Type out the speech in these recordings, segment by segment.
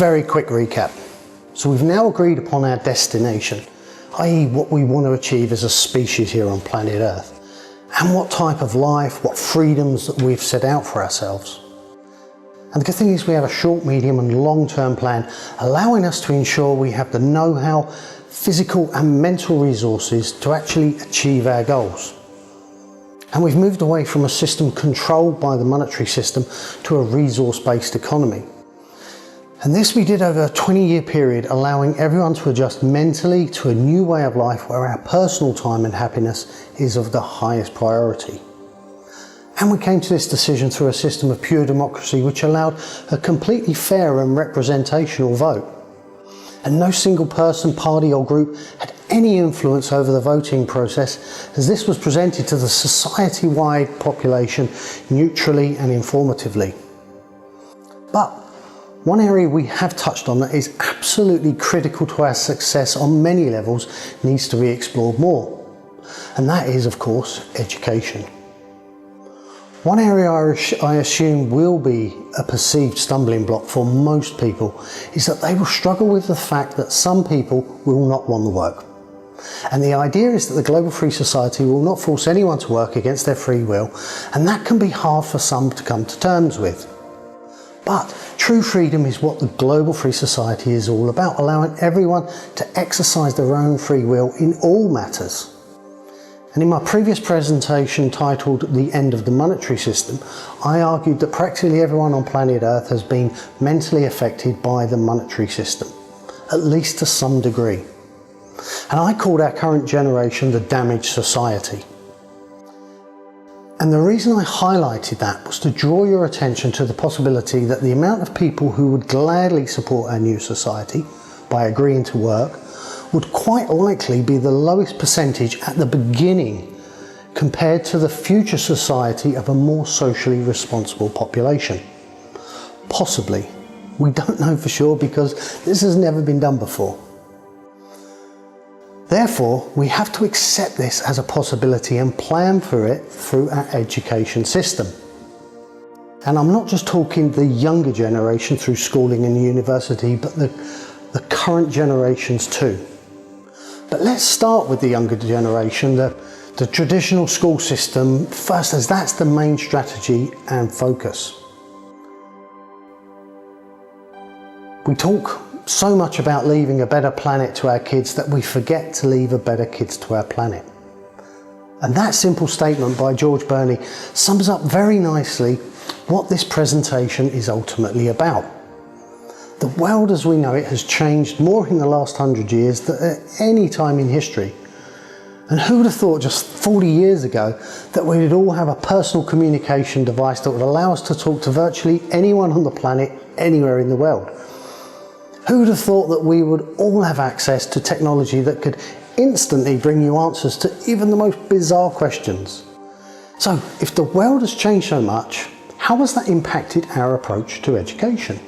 very quick recap. So we've now agreed upon our destination, i.e. what we want to achieve as a species here on planet Earth, and what type of life, what freedoms that we've set out for ourselves. And the good thing is we have a short, medium and long-term plan allowing us to ensure we have the know-how, physical and mental resources to actually achieve our goals. And we've moved away from a system controlled by the monetary system to a resource-based economy. And this we did over a 20-year period, allowing everyone to adjust mentally to a new way of life where our personal time and happiness is of the highest priority. And we came to this decision through a system of pure democracy which allowed a completely fair and representational vote. And no single person, party or group had any influence over the voting process, as this was presented to the society-wide population neutrally and informatively. But one area we have touched on that is absolutely critical to our success on many levels needs to be explored more. And that is, of course, education. One area I assume will be a perceived stumbling block for most people is that they will struggle with the fact that some people will not want to work. And the idea is that the global free society will not force anyone to work against their free will, and that can be hard for some to come to terms with. But true freedom is what the global free society is all about, allowing everyone to exercise their own free will in all matters. And in my previous presentation titled The End of the Monetary System, I argued that practically everyone on planet Earth has been mentally affected by the monetary system, at least to some degree. And I called our current generation the damaged society. And the reason I highlighted that was to draw your attention to the possibility that the amount of people who would gladly support our new society by agreeing to work would quite likely be the lowest percentage at the beginning compared to the future society of a more socially responsible population. Possibly. We don't know for sure because this has never been done before. Therefore, we have to accept this as a possibility and plan for it through our education system. And I'm not just talking the younger generation through schooling and university, but the current generations too. But let's start with the younger generation, the traditional school system first, as that's the main strategy and focus. We talk so much about leaving a better planet to our kids that we forget to leave a better kids to our planet. And that simple statement by George Burney sums up very nicely what this presentation is ultimately about. The world as we know it has changed more in the last 100 years than at any time in history. And who would have thought just 40 years ago that we would all have a personal communication device that would allow us to talk to virtually anyone on the planet, anywhere in the world? Who would have thought that we would all have access to technology that could instantly bring you answers to even the most bizarre questions? So, if the world has changed so much, how has that impacted our approach to education?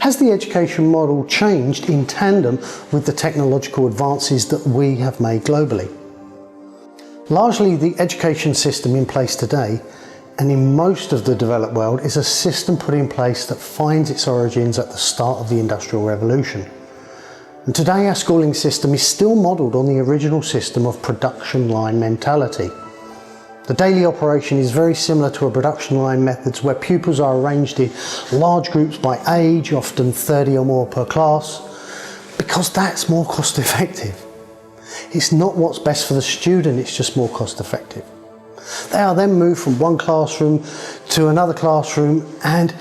Has the education model changed in tandem with the technological advances that we have made globally? Largely, the education system in place today, and in most of the developed world, is a system put in place that finds its origins at the start of the Industrial Revolution. And today our schooling system is still modelled on the original system of production line mentality. The daily operation is very similar to a production line methods where pupils are arranged in large groups by age, often 30 or more per class, because that's more cost effective. It's not what's best for the student, it's just more cost effective. They are then moved from one classroom to another classroom and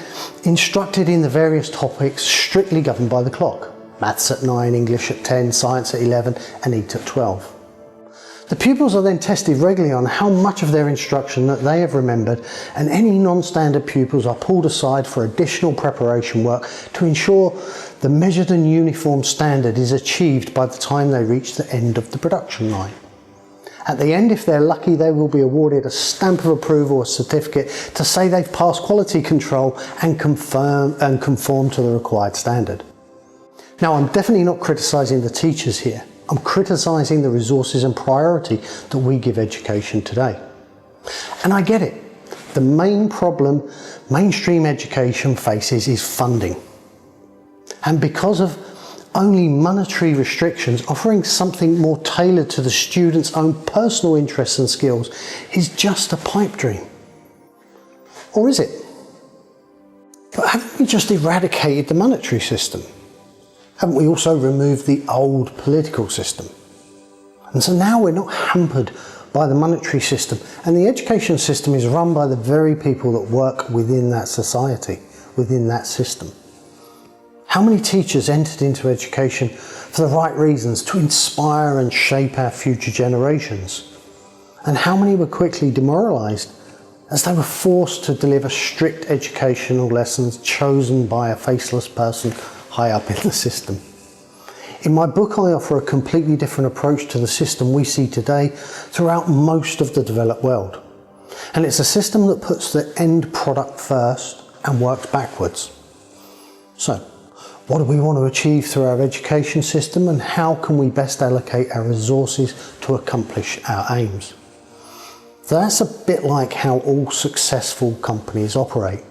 instructed in the various topics strictly governed by the clock. Maths at 9, English at 10, science at 11 and EAT at 12. The pupils are then tested regularly on how much of their instruction that they have remembered, and any non-standard pupils are pulled aside for additional preparation work to ensure the measured and uniform standard is achieved by the time they reach the end of the production line. At the end, if they're lucky, they will be awarded a stamp of approval or certificate to say they've passed quality control and conform to the required standard. Now, I'm definitely not criticising the teachers here. I'm criticising the resources and priority that we give education today. And I get it. The main problem mainstream education faces is funding. And because of only monetary restrictions, offering something more tailored to the student's own personal interests and skills is just a pipe dream. Or is it? But haven't we just eradicated the monetary system? Haven't we also removed the old political system? And so now we're not hampered by the monetary system, and the education system is run by the very people that work within that society, within that system. How many teachers entered into education for the right reasons, to inspire and shape our future generations? And how many were quickly demoralised as they were forced to deliver strict educational lessons chosen by a faceless person high up in the system? In my book, I offer a completely different approach to the system we see today throughout most of the developed world. And it's a system that puts the end product first and works backwards. So, what do we want to achieve through our education system, and how can we best allocate our resources to accomplish our aims? So that's a bit like how all successful companies operate.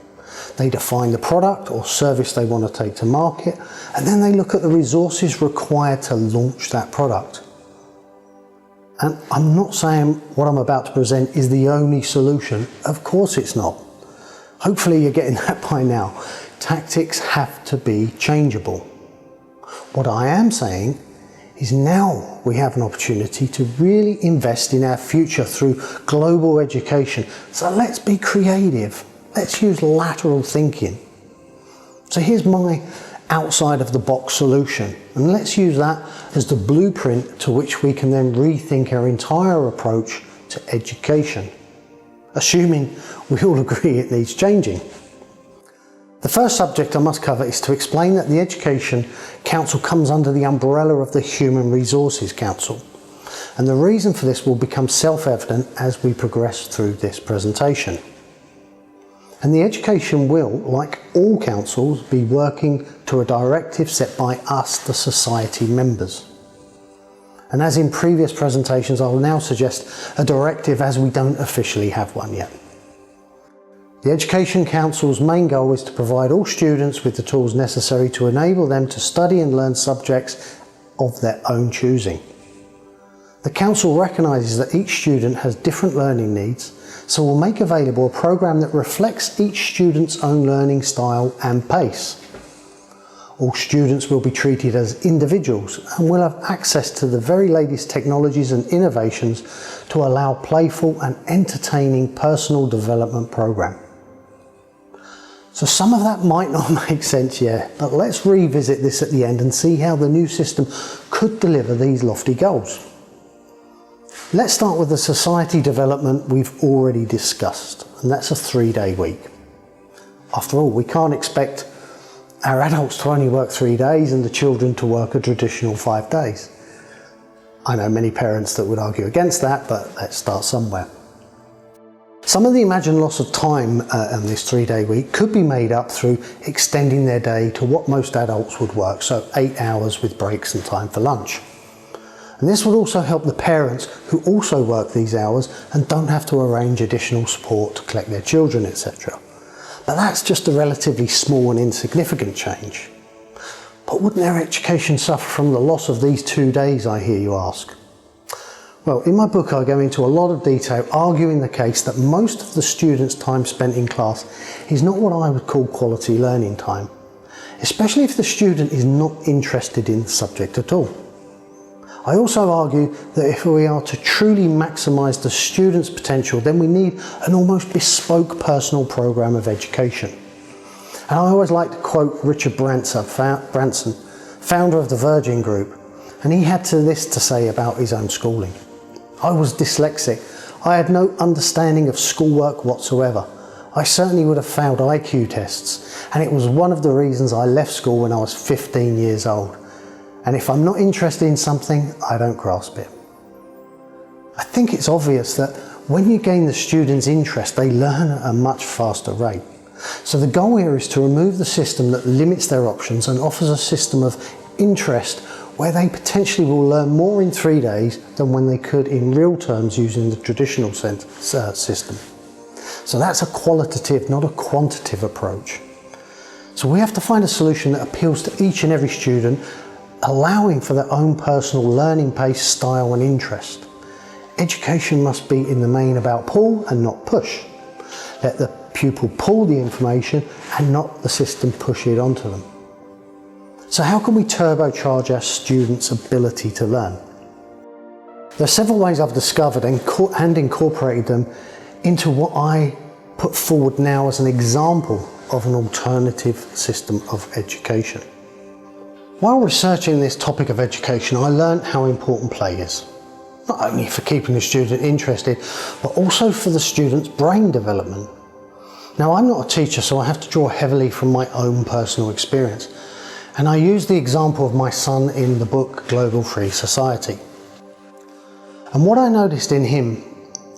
They define the product or service they want to take to market, and then they look at the resources required to launch that product. And I'm not saying what I'm about to present is the only solution. Of course it's not. Hopefully you're getting that by now. Tactics have to be changeable. What I am saying is now we have an opportunity to really invest in our future through global education. So let's be creative. Let's use lateral thinking. So here's my outside of the box solution, and let's use that as the blueprint to which we can then rethink our entire approach to education, assuming we all agree it needs changing. The first subject I must cover is to explain that the Education Council comes under the umbrella of the Human Resources Council, and the reason for this will become self-evident as we progress through this presentation. And the education will, like all councils, be working to a directive set by us, the society members. And as in previous presentations, I will now suggest a directive, as we don't officially have one yet. The Education Council's main goal is to provide all students with the tools necessary to enable them to study and learn subjects of their own choosing. The Council recognises that each student has different learning needs, so we'll make available a programme that reflects each student's own learning style and pace. All students will be treated as individuals and will have access to the very latest technologies and innovations to allow playful and entertaining personal development programme. So some of that might not make sense yet, but let's revisit this at the end and see how the new system could deliver these lofty goals. Let's start with the society development we've already discussed, and that's a 3-day week. After all, we can't expect our adults to only work 3 days and the children to work a traditional 5 days. I know many parents that would argue against that, but let's start somewhere. Some of the imagined loss of time in this 3-day week could be made up through extending their day to what most adults would work, so 8 hours with breaks and time for lunch. And this would also help the parents who also work these hours and don't have to arrange additional support to collect their children, etc. But that's just a relatively small and insignificant change. But wouldn't their education suffer from the loss of these 2 days, I hear you ask? Well, in my book I go into a lot of detail arguing the case that most of the students' time spent in class is not what I would call quality learning time, especially if the student is not interested in the subject at all. I also argue that if we are to truly maximise the student's potential, then we need an almost bespoke personal programme of education. And I always like to quote Richard Branson, founder of the Virgin Group, and he had this to say about his own schooling. I was dyslexic. I had no understanding of schoolwork whatsoever. I certainly would have failed IQ tests, and it was one of the reasons I left school when I was 15 years old. And if I'm not interested in something, I don't grasp it. I think it's obvious that when you gain the student's interest, they learn at a much faster rate. So the goal here is to remove the system that limits their options and offers a system of interest where they potentially will learn more in 3 days than when they could in real terms using the traditional system. So that's a qualitative, not a quantitative approach. So we have to find a solution that appeals to each and every student, allowing for their own personal learning pace, style and interest. Education must be in the main about pull and not push. Let the pupil pull the information and not the system push it onto them. So how can we turbocharge our students' ability to learn? There are several ways I've discovered and incorporated them into what I put forward now as an example of an alternative system of education. While researching this topic of education, I learned how important play is. Not only for keeping the student interested, but also for the student's brain development. Now, I'm not a teacher, so I have to draw heavily from my own personal experience. And I use the example of my son in the book Global Free Society. And what I noticed in him,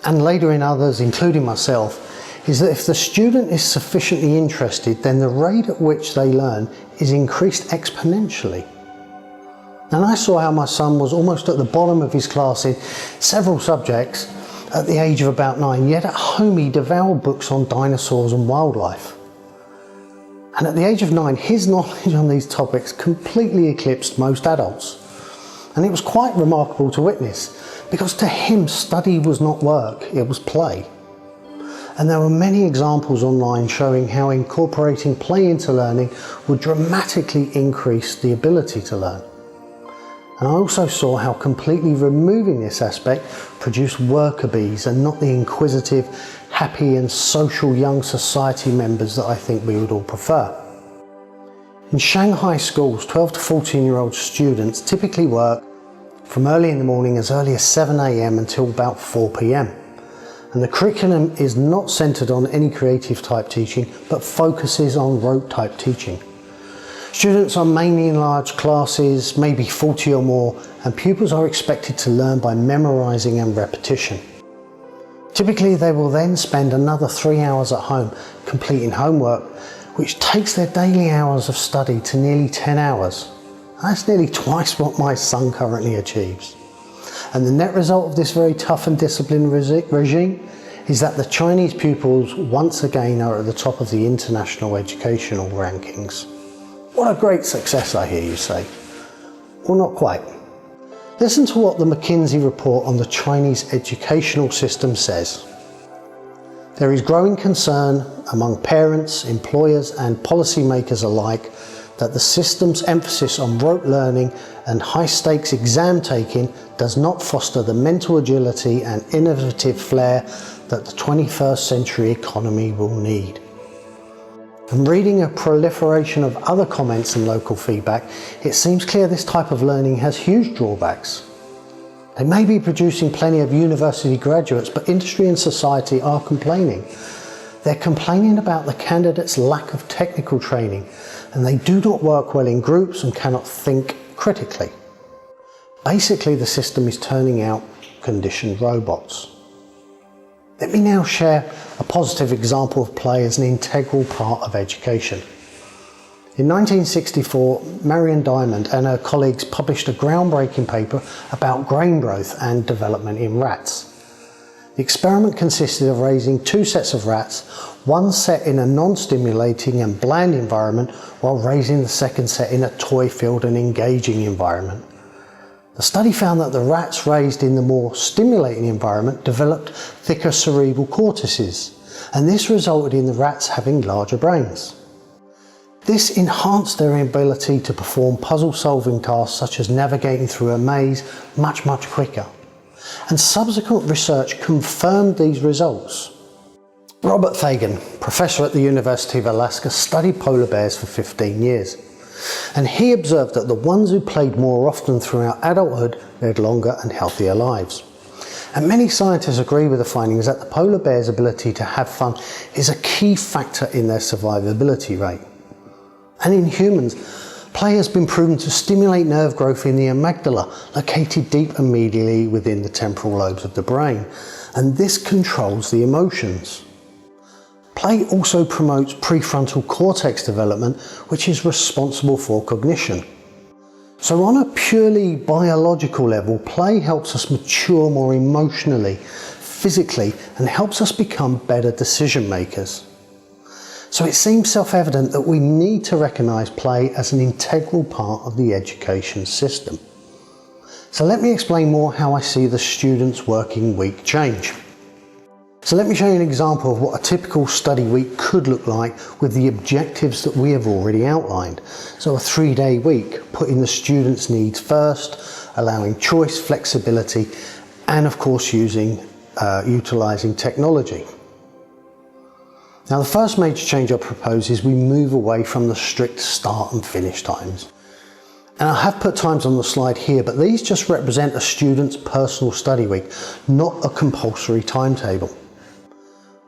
and later in others, including myself, is that if the student is sufficiently interested, then the rate at which they learn is increased exponentially. And I saw how my son was almost at the bottom of his class in several subjects at the age of about 9, yet at home he devoured books on dinosaurs and wildlife. And at the age of 9, his knowledge on these topics completely eclipsed most adults. And it was quite remarkable to witness, because to him study was not work, it was play. And there were many examples online showing how incorporating play into learning would dramatically increase the ability to learn. And I also saw how completely removing this aspect produced worker bees and not the inquisitive, happy and social young society members that I think we would all prefer. In Shanghai schools, 12 to 14-year-old students typically work from early in the morning as early as 7 AM until about 4 PM. And the curriculum is not centered on any creative type teaching, but focuses on rote type teaching. Students are mainly in large classes, maybe 40 or more, and pupils are expected to learn by memorizing and repetition. Typically, they will then spend another 3 hours at home completing homework, which takes their daily hours of study to nearly 10 hours. That's nearly twice what my son currently achieves. And the net result of this very tough and disciplined regime is that the Chinese pupils once again are at the top of the international educational rankings. What a great success, I hear you say. Well, not quite. Listen to what the McKinsey report on the Chinese educational system says. There is growing concern among parents, employers and policymakers alike that the system's emphasis on rote learning and high-stakes exam taking does not foster the mental agility and innovative flair that the 21st century economy will need. From reading a proliferation of other comments and local feedback, it seems clear this type of learning has huge drawbacks. They may be producing plenty of university graduates, but industry and society are complaining. They're complaining about the candidates' lack of technical training, and they do not work well in groups and cannot think critically. Basically, the system is turning out conditioned robots. Let me now share a positive example of play as an integral part of education. In 1964, Marion Diamond and her colleagues published a groundbreaking paper about brain growth and development in rats. The experiment consisted of raising 2 sets of rats, one set in a non-stimulating and bland environment while raising the second set in a toy-filled and engaging environment. The study found that the rats raised in the more stimulating environment developed thicker cerebral cortices, and this resulted in the rats having larger brains. This enhanced their ability to perform puzzle-solving tasks such as navigating through a maze much quicker. And subsequent research confirmed these results. Robert Fagan, professor at the University of Alaska, studied polar bears for 15 years. And he observed that the ones who played more often throughout adulthood led longer and healthier lives. And many scientists agree with the findings that the polar bear's ability to have fun is a key factor in their survivability rate. And in humans, play has been proven to stimulate nerve growth in the amygdala, located deep and medially within the temporal lobes of the brain, and this controls the emotions. Play also promotes prefrontal cortex development, which is responsible for cognition. So on a purely biological level, play helps us mature more emotionally, physically, and helps us become better decision makers. So it seems self-evident that we need to recognise play as an integral part of the education system. So let me explain more how I see the students' working week change. So let me show you an example of what a typical study week could look like with the objectives that we have already outlined. So a 3-day week, putting the students' needs first, allowing choice, flexibility, and of course utilising technology. Now the first major change I propose is we move away from the strict start and finish times. And I have put times on the slide here, but these just represent a student's personal study week, not a compulsory timetable.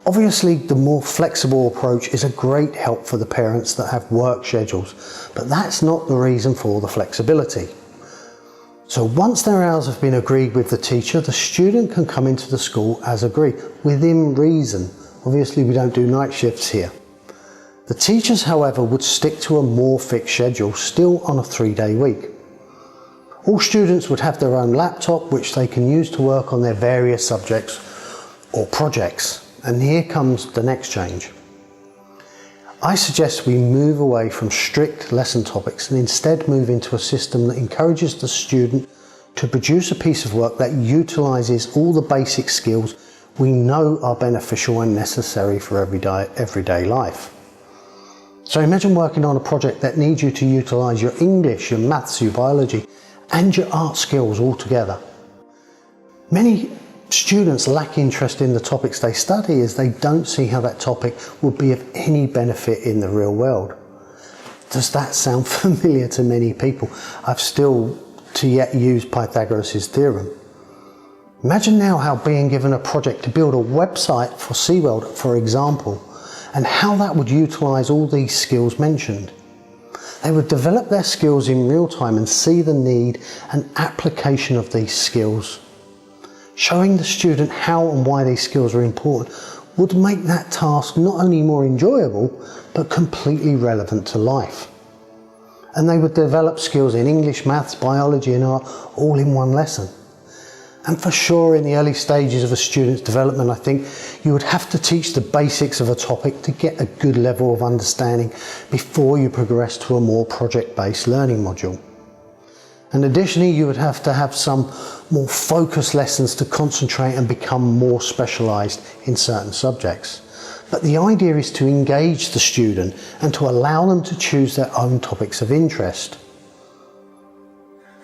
Obviously, the more flexible approach is a great help for the parents that have work schedules, but that's not the reason for the flexibility. So once their hours have been agreed with the teacher, the student can come into the school as agreed, within reason. Obviously, we don't do night shifts here. The teachers, however, would stick to a more fixed schedule, still on a 3-day week. All students would have their own laptop, which they can use to work on their various subjects or projects. And here comes the next change. I suggest we move away from strict lesson topics and instead move into a system that encourages the student to produce a piece of work that utilises all the basic skills we know are beneficial and necessary for everyday life. So imagine working on a project that needs you to utilise your English, your maths, your biology, and your art skills all together. Many students lack interest in the topics they study as they don't see how that topic would be of any benefit in the real world. Does that sound familiar to many people? I've still to yet use Pythagoras' theorem. Imagine now how being given a project to build a website for SeaWorld, for example, and how that would utilise all these skills mentioned. They would develop their skills in real time and see the need and application of these skills. Showing the student how and why these skills are important would make that task not only more enjoyable, but completely relevant to life. And they would develop skills in English, maths, biology and art all in one lesson. And for sure, in the early stages of a student's development, I think you would have to teach the basics of a topic to get a good level of understanding before you progress to a more project-based learning module. And additionally, you would have to have some more focused lessons to concentrate and become more specialised in certain subjects. But the idea is to engage the student and to allow them to choose their own topics of interest.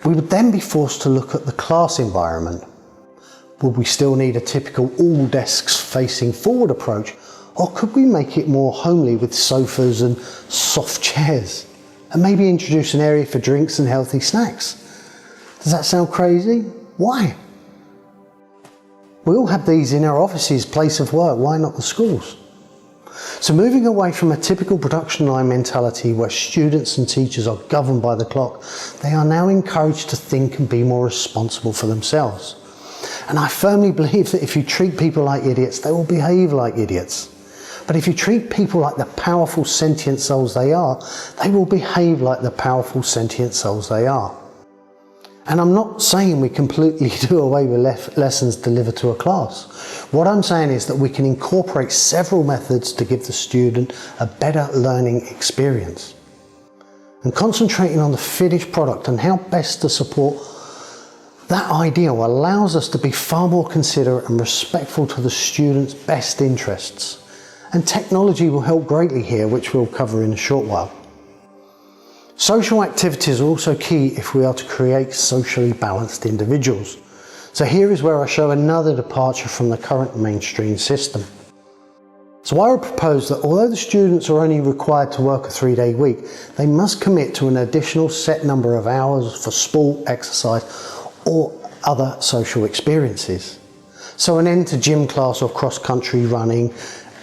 We would then be forced to look at the class environment. Would we still need a typical all desks facing forward approach, or could we make it more homely with sofas and soft chairs? And maybe introduce an area for drinks and healthy snacks. Does that sound crazy? Why? We all have these in our offices, place of work, why not the schools? So moving away from a typical production line mentality where students and teachers are governed by the clock, they are now encouraged to think and be more responsible for themselves. And I firmly believe that if you treat people like idiots, they will behave like idiots. But if you treat people like the powerful sentient souls they are, they will behave like the powerful sentient souls they are. And I'm not saying we completely do away with lessons delivered to a class. What I'm saying is that we can incorporate several methods to give the student a better learning experience. And concentrating on the finished product and how best to support that ideal allows us to be far more considerate and respectful to the student's best interests. And technology will help greatly here, which we'll cover in a short while. Social activities are also key if we are to create socially balanced individuals. So here is where I show another departure from the current mainstream system. So I would propose that although the students are only required to work a 3-day week, they must commit to an additional set number of hours for sport, exercise, or other social experiences. So an end to gym class or cross-country running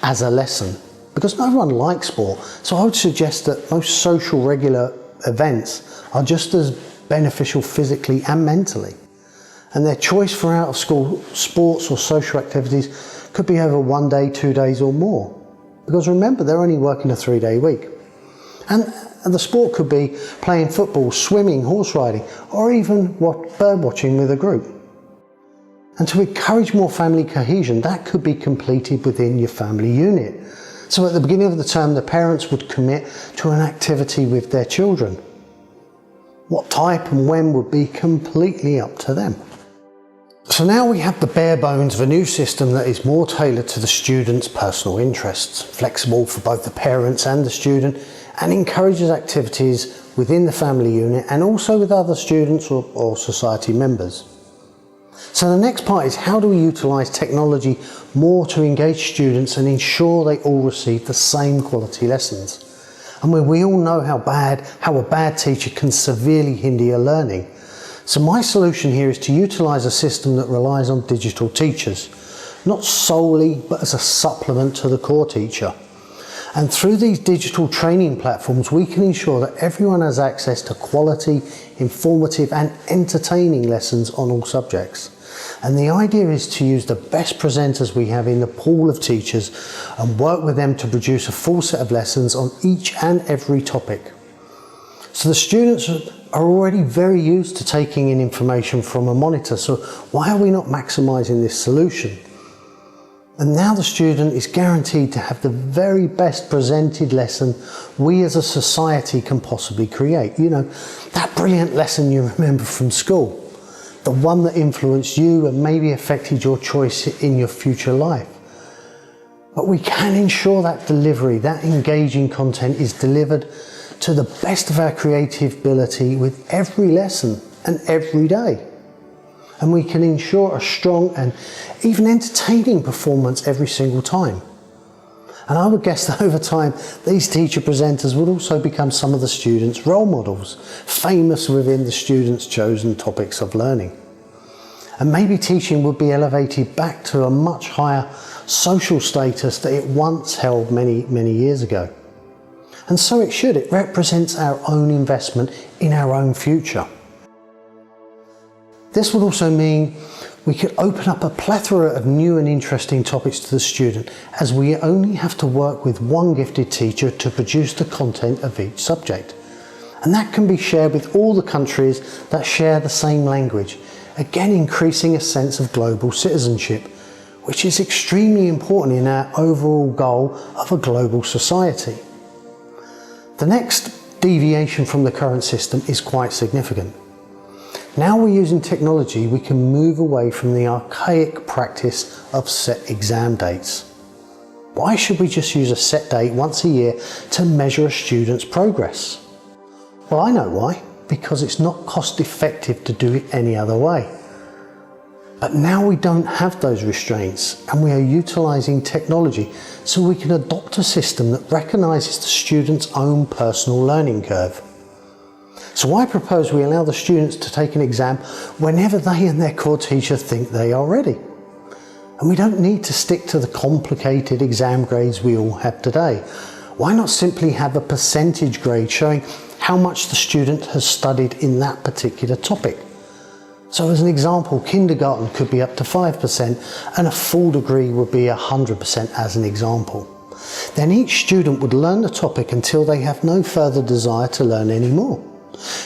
as a lesson, because no one likes sport. So I would suggest that most social regular events are just as beneficial physically and mentally. And their choice for out of school sports or social activities could be over 1 day, 2 days or more. Because remember, they're only working a 3-day week. And the sport could be playing football, swimming, horse riding, or even bird watching with a group. And to encourage more family cohesion, that could be completed within your family unit. So at the beginning of the term, the parents would commit to an activity with their children. What type and when would be completely up to them. So now we have the bare bones of a new system that is more tailored to the student's personal interests, flexible for both the parents and the student, and encourages activities within the family unit and also with other students or society members. So the next part is, how do we utilise technology more to engage students and ensure they all receive the same quality lessons? And we all know how a bad teacher can severely hinder your learning. So my solution here is to utilise a system that relies on digital teachers, not solely but as a supplement to the core teacher. And through these digital training platforms, we can ensure that everyone has access to quality, informative and entertaining lessons on all subjects. And the idea is to use the best presenters we have in the pool of teachers and work with them to produce a full set of lessons on each and every topic. So the students are already very used to taking in information from a monitor, so why are we not maximising this solution? And now the student is guaranteed to have the very best presented lesson we as a society can possibly create. You know, that brilliant lesson you remember from school, the one that influenced you and maybe affected your choice in your future life. But we can ensure that delivery, that engaging content is delivered to the best of our creative ability with every lesson and every day. And we can ensure a strong and even entertaining performance every single time. And I would guess that over time, these teacher presenters would also become some of the students' role models, famous within the students' chosen topics of learning. And maybe teaching would be elevated back to a much higher social status that it once held many, many years ago. And so it should. It represents our own investment in our own future. This would also mean we could open up a plethora of new and interesting topics to the student, as we only have to work with one gifted teacher to produce the content of each subject. And that can be shared with all the countries that share the same language, again increasing a sense of global citizenship, which is extremely important in our overall goal of a global society. The next deviation from the current system is quite significant. Now we're using technology, we can move away from the archaic practice of set exam dates. Why should we just use a set date once a year to measure a student's progress? Well, I know why. Because it's not cost effective to do it any other way. But now we don't have those restraints, and we are utilising technology so we can adopt a system that recognises the student's own personal learning curve. So I propose we allow the students to take an exam whenever they and their core teacher think they are ready. And we don't need to stick to the complicated exam grades we all have today. Why not simply have a percentage grade showing how much the student has studied in that particular topic? So as an example, kindergarten could be up to 5% and a full degree would be 100% as an example. Then each student would learn the topic until they have no further desire to learn any more.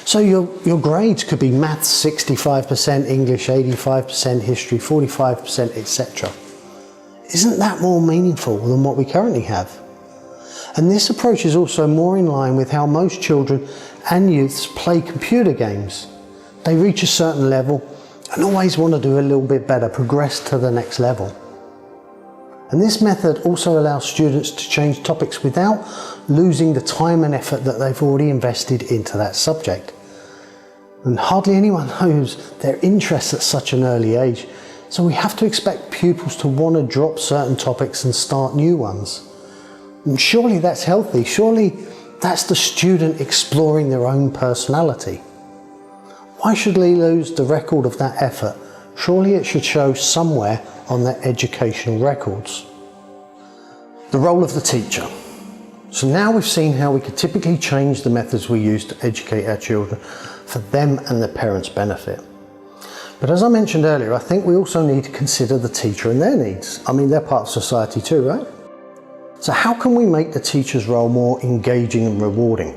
So your grades could be maths 65%, English 85%, history 45%, etc. Isn't that more meaningful than what we currently have? And this approach is also more in line with how most children and youths play computer games. They reach a certain level and always want to do a little bit better, progress to the next level. And this method also allows students to change topics without losing the time and effort that they've already invested into that subject. And hardly anyone knows their interests at such an early age, so we have to expect pupils to want to drop certain topics and start new ones. And surely that's healthy, surely that's the student exploring their own personality. Why should they lose the record of that effort? Surely it should show somewhere on their educational records. The role of the teacher. So now we've seen how we could typically change the methods we use to educate our children for them and their parents' benefit. But as I mentioned earlier, I think we also need to consider the teacher and their needs. I mean, they're part of society too, right? So how can we make the teacher's role more engaging and rewarding?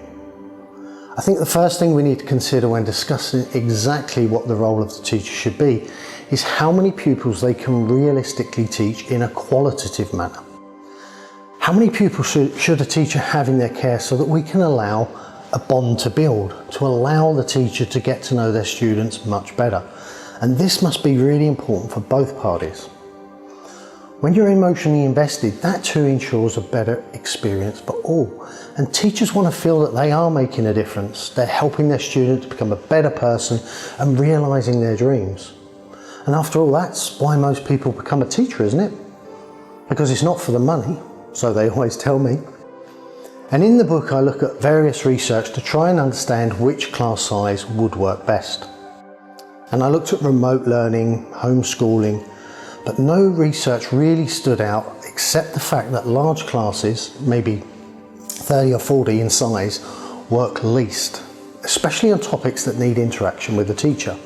I think the first thing we need to consider when discussing exactly what the role of the teacher should be is how many pupils they can realistically teach in a qualitative manner. How many pupils should a teacher have in their care so that we can allow a bond to build, to allow the teacher to get to know their students much better? And this must be really important for both parties. When you're emotionally invested, that too ensures a better experience for all. And teachers want to feel that they are making a difference. They're helping their student to become a better person and realising their dreams. And after all, that's why most people become a teacher, isn't it? Because it's not for the money, so they always tell me. And in the book, I look at various research to try and understand which class size would work best. And I looked at remote learning, homeschooling, but no research really stood out except the fact that large classes, maybe 30 or 40 in size, work least, especially on topics that need interaction with the teacher.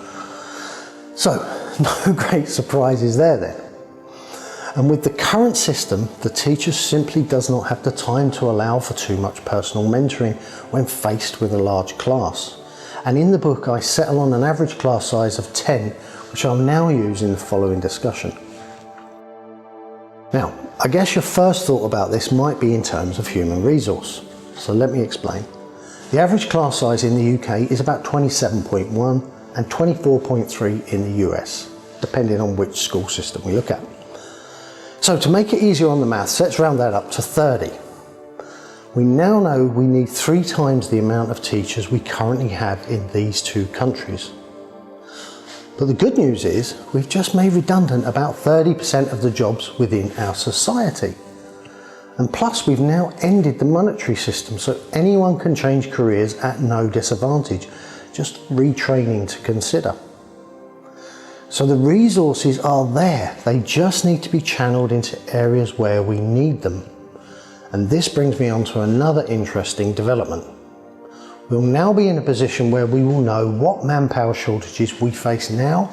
So, no great surprises there then. And with the current system, the teacher simply does not have the time to allow for too much personal mentoring when faced with a large class. And in the book, I settle on an average class size of 10, which I'll now use in the following discussion. Now, I guess your first thought about this might be in terms of human resource. So let me explain. The average class size in the UK is about 27.1 and 24.3 in the US, depending on which school system we look at. So to make it easier on the maths, let's round that up to 30. We now know we need 3 times the amount of teachers we currently have in these 2 countries. But the good news is we've just made redundant about 30% of the jobs within our society. And plus we've now ended the monetary system so anyone can change careers at no disadvantage, just retraining to consider. So the resources are there, they just need to be channeled into areas where we need them. And this brings me on to another interesting development. We'll now be in a position where we will know what manpower shortages we face now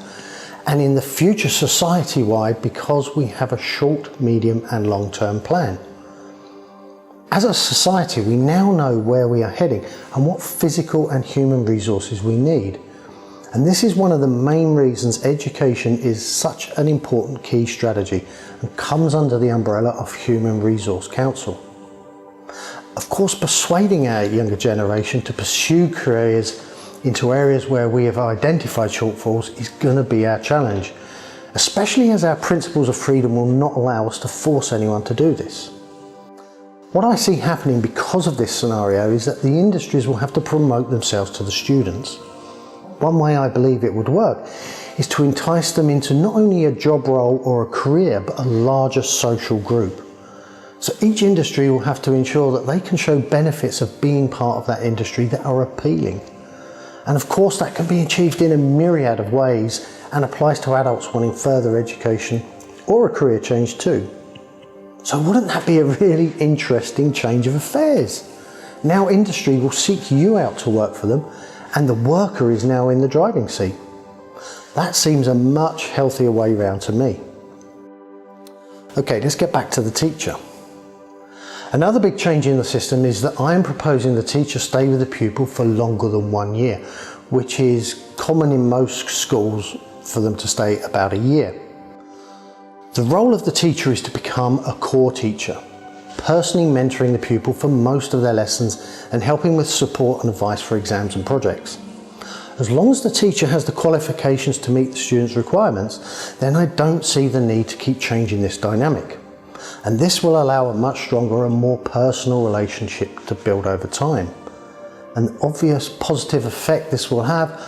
and in the future society-wide because we have a short, medium and long-term plan. As a society, we now know where we are heading and what physical and human resources we need. And this is one of the main reasons education is such an important key strategy and comes under the umbrella of Human Resource Council. Of course, persuading our younger generation to pursue careers into areas where we have identified shortfalls is going to be our challenge, especially as our principles of freedom will not allow us to force anyone to do this. What I see happening because of this scenario is that the industries will have to promote themselves to the students. One way I believe it would work is to entice them into not only a job role or a career, but a larger social group. So each industry will have to ensure that they can show benefits of being part of that industry that are appealing. And of course that can be achieved in a myriad of ways and applies to adults wanting further education or a career change too. So wouldn't that be a really interesting change of affairs? Now industry will seek you out to work for them and the worker is now in the driving seat. That seems a much healthier way round to me. Okay, let's get back to the teacher. Another big change in the system is that I am proposing the teacher stay with the pupil for longer than 1 year, which is common in most schools for them to stay about a year. The role of the teacher is to become a core teacher, personally mentoring the pupil for most of their lessons and helping with support and advice for exams and projects. As long as the teacher has the qualifications to meet the student's requirements, then I don't see the need to keep changing this dynamic. And this will allow a much stronger and more personal relationship to build over time. An obvious positive effect this will have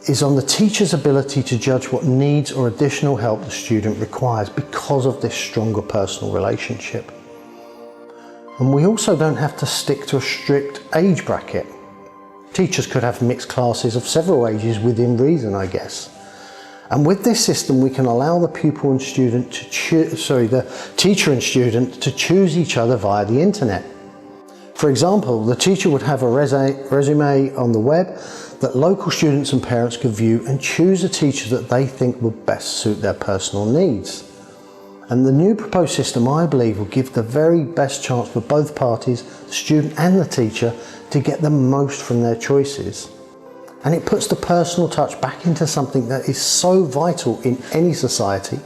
is on the teacher's ability to judge what needs or additional help the student requires because of this stronger personal relationship. And we also don't have to stick to a strict age bracket. Teachers could have mixed classes of several ages within reason, I guess. And with this system, we can allow the pupil and student to the teacher and student to choose each other via the internet. For example, the teacher would have a resume on the web that local students and parents could view and choose a teacher that they think would best suit their personal needs. And the new proposed system, I believe, will give the very best chance for both parties, the student and the teacher, to get the most from their choices. And it puts the personal touch back into something that is so vital in any society,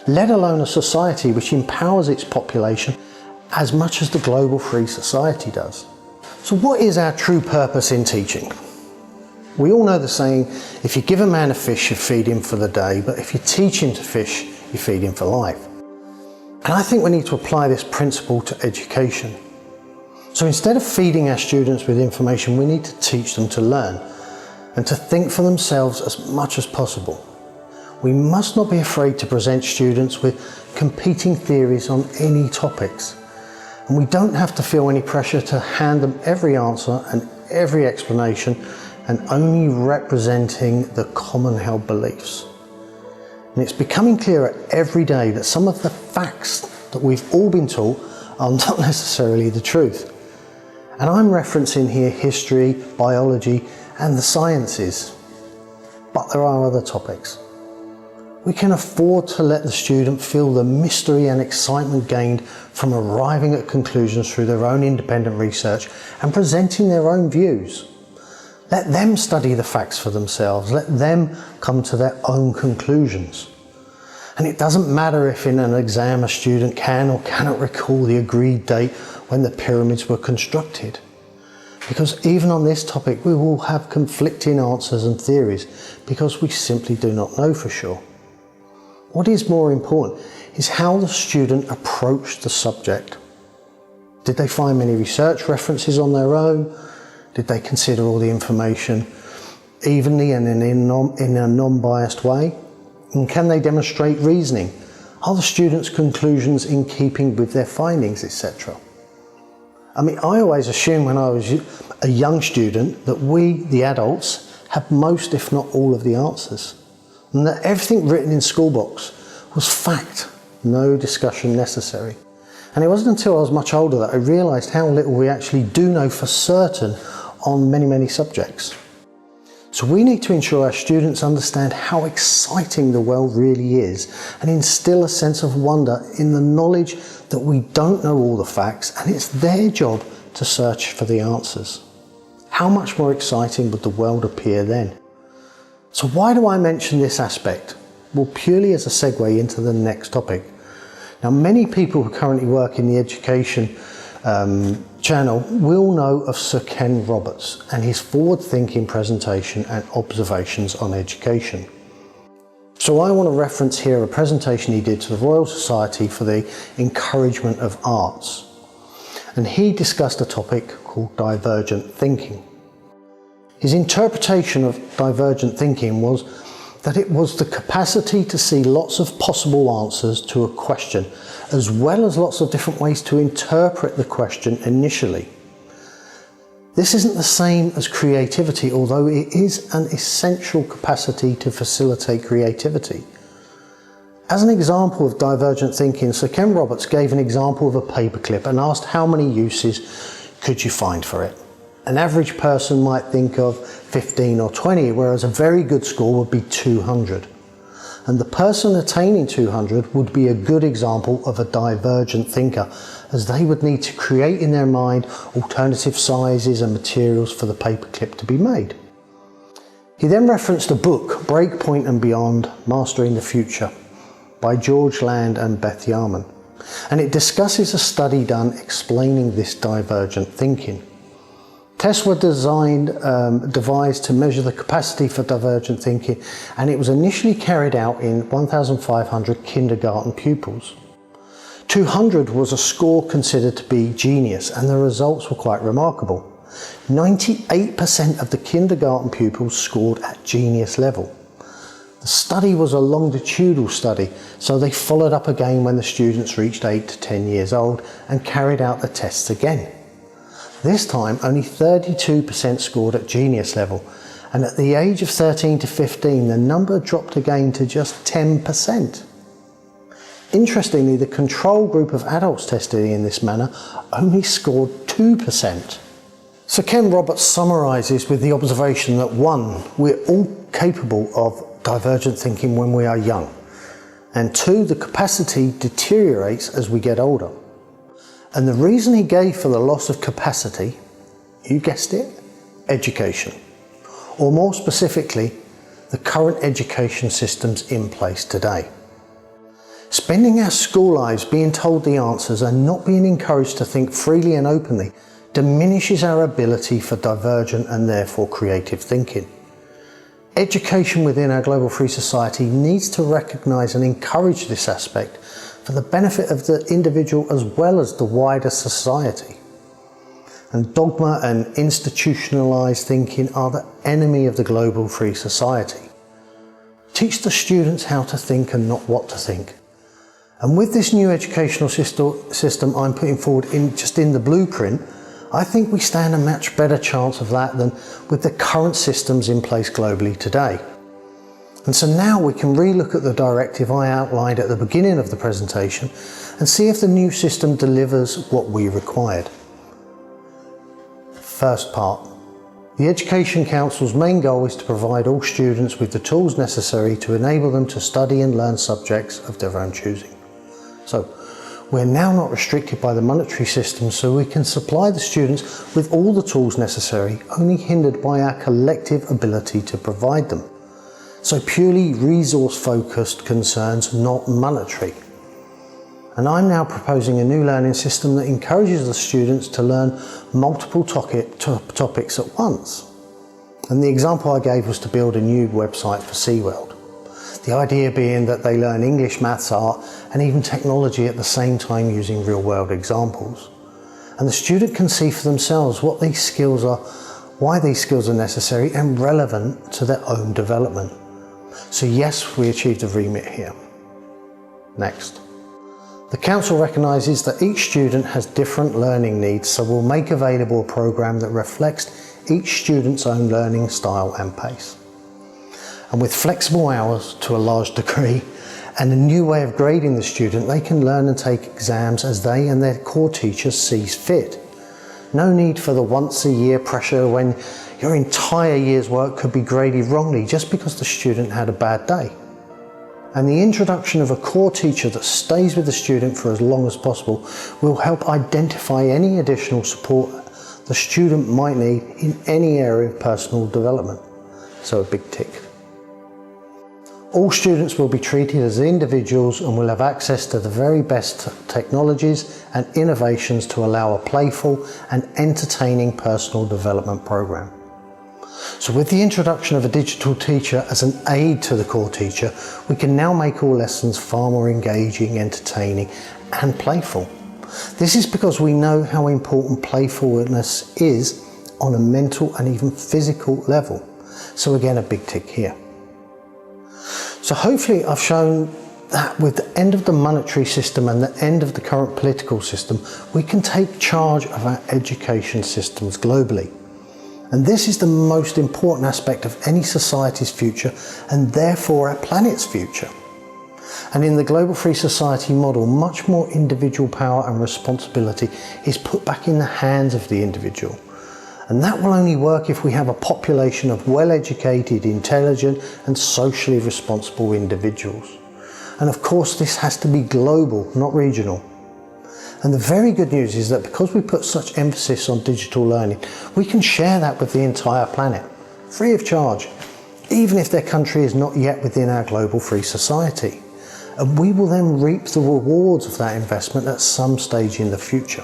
let alone a society which empowers its population as much as the global free society does. So what is our true purpose in teaching? We all know the saying, if you give a man a fish, you feed him for the day, but if you teach him to fish, you feed him for life. And I think we need to apply this principle to education. So instead of feeding our students with information, we need to teach them to learn and to think for themselves as much as possible. We must not be afraid to present students with competing theories on any topics. And we don't have to feel any pressure to hand them every answer and every explanation and only representing the common held beliefs. And it's becoming clearer every day that some of the facts that we've all been taught are not necessarily the truth. And I'm referencing here history, biology, and the sciences. But there are other topics. We can afford to let the student feel the mystery and excitement gained from arriving at conclusions through their own independent research and presenting their own views. Let them study the facts for themselves. Let them come to their own conclusions. And it doesn't matter if in an exam a student can or cannot recall the agreed date when the pyramids were constructed. Because even on this topic we will have conflicting answers and theories because we simply do not know for sure. What is more important is how the student approached the subject. Did they find many research references on their own? Did they consider all the information evenly and in a non-biased way? And can they demonstrate reasoning? Are the students' conclusions in keeping with their findings, etc.? I mean, I always assumed when I was a young student that we, the adults, had most, if not all, of the answers. And that everything written in school books was fact, no discussion necessary. And it wasn't until I was much older that I realised how little we actually do know for certain on many subjects. So we need to ensure our students understand how exciting the world really is and instill a sense of wonder in the knowledge that we don't know all the facts and it's their job to search for the answers. How much more exciting would the world appear then? So why do I mention this aspect? Well, purely as a segue into the next topic. Now, many people who currently work in the education channel will know of Sir Ken Roberts and his forward-thinking presentation and observations on education. So I want to reference here a presentation he did to the Royal Society for the Encouragement of Arts. And he discussed a topic called divergent thinking. His interpretation of divergent thinking was that it was the capacity to see lots of possible answers to a question, as well as lots of different ways to interpret the question initially. This isn't the same as creativity, although it is an essential capacity to facilitate creativity. As an example of divergent thinking, Sir Ken Roberts gave an example of a paperclip and asked how many uses could you find for it. An average person might think of 15 or 20, whereas a very good score would be 200. And the person attaining 200 would be a good example of a divergent thinker, as they would need to create in their mind alternative sizes and materials for the paperclip to be made. He then referenced a book, Breakpoint and Beyond, Mastering the Future, by George Land and Beth Yarman. And it discusses a study done explaining this divergent thinking. Tests were devised to measure the capacity for divergent thinking, and it was initially carried out in 1,500 kindergarten pupils. 200 was a score considered to be genius, and the results were quite remarkable. 98% of the kindergarten pupils scored at genius level. The study was a longitudinal study, so they followed up again when the students reached 8 to 10 years old and carried out the tests again. This time, only 32% scored at genius level, and at the age of 13 to 15, the number dropped again to just 10%. Interestingly, the control group of adults tested in this manner only scored 2%. Sir Ken Roberts summarises with the observation that 1, we're all capable of divergent thinking when we are young, and 2, the capacity deteriorates as we get older. And the reason he gave for the loss of capacity, you guessed it, education. Or more specifically, the current education systems in place today. Spending our school lives being told the answers and not being encouraged to think freely and openly diminishes our ability for divergent and therefore creative thinking. Education within our global free society needs to recognise and encourage this aspect for the benefit of the individual as well as the wider society. And dogma and institutionalised thinking are the enemy of the global free society. Teach the students how to think and not what to think. And with this new educational system I'm putting forward in the blueprint, I think we stand a much better chance of that than with the current systems in place globally today. And so now we can relook at the directive I outlined at the beginning of the presentation and see if the new system delivers what we required. First part. The Education Council's main goal is to provide all students with the tools necessary to enable them to study and learn subjects of their own choosing. So, we're now not restricted by the monetary system, so we can supply the students with all the tools necessary, only hindered by our collective ability to provide them. So purely resource-focused concerns, not monetary. And I'm now proposing a new learning system that encourages the students to learn multiple topics at once. And the example I gave was to build a new website for SeaWorld. The idea being that they learn English, maths, art, and even technology at the same time using real-world examples. And the student can see for themselves what these skills are, why these skills are necessary and relevant to their own development. So yes, we achieved a remit here. Next. The Council recognises that each student has different learning needs, so we'll make available a programme that reflects each student's own learning style and pace. And with flexible hours to a large degree and a new way of grading the student, they can learn and take exams as they and their core teachers sees fit. No need for the once a year pressure when your entire year's work could be graded wrongly just because the student had a bad day. And the introduction of a core teacher that stays with the student for as long as possible will help identify any additional support the student might need in any area of personal development. So a big tick. All students will be treated as individuals and will have access to the very best technologies and innovations to allow a playful and entertaining personal development program. So with the introduction of a digital teacher as an aid to the core teacher, we can now make all lessons far more engaging, entertaining and playful. This is because we know how important playfulness is on a mental and even physical level. So again, a big tick here. So hopefully I've shown that with the end of the monetary system and the end of the current political system, we can take charge of our education systems globally. And this is the most important aspect of any society's future and therefore our planet's future. And in the global free society model, much more individual power and responsibility is put back in the hands of the individual. And that will only work if we have a population of well-educated, intelligent and socially responsible individuals. And of course this has to be global, not regional. And the very good news is that because we put such emphasis on digital learning, we can share that with the entire planet, free of charge, even if their country is not yet within our global free society. And we will then reap the rewards of that investment at some stage in the future.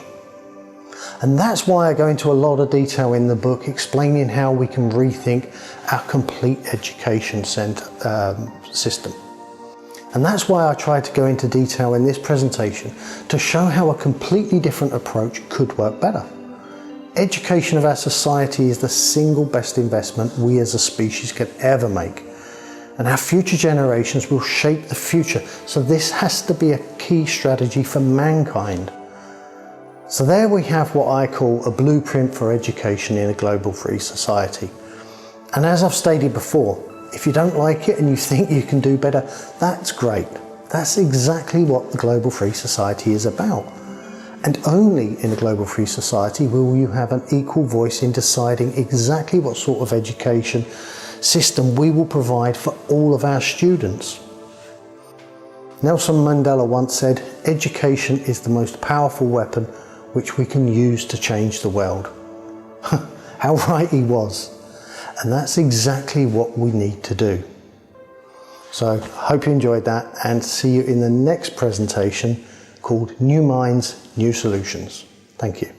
And that's why I go into a lot of detail in the book explaining how we can rethink our complete education system. And that's why I tried to go into detail in this presentation to show how a completely different approach could work better. Education of our society is the single best investment we as a species can ever make. And our future generations will shape the future, so this has to be a key strategy for mankind. So there we have what I call a blueprint for education in a global free society. And as I've stated before, if you don't like it and you think you can do better, that's great. That's exactly what the global free society is about. And only in a global free society will you have an equal voice in deciding exactly what sort of education system we will provide for all of our students. Nelson Mandela once said, "Education is the most powerful weapon which we can use to change the world." How right he was. And that's exactly what we need to do. So hope you enjoyed that, and see you in the next presentation called New Minds, New Solutions. Thank you.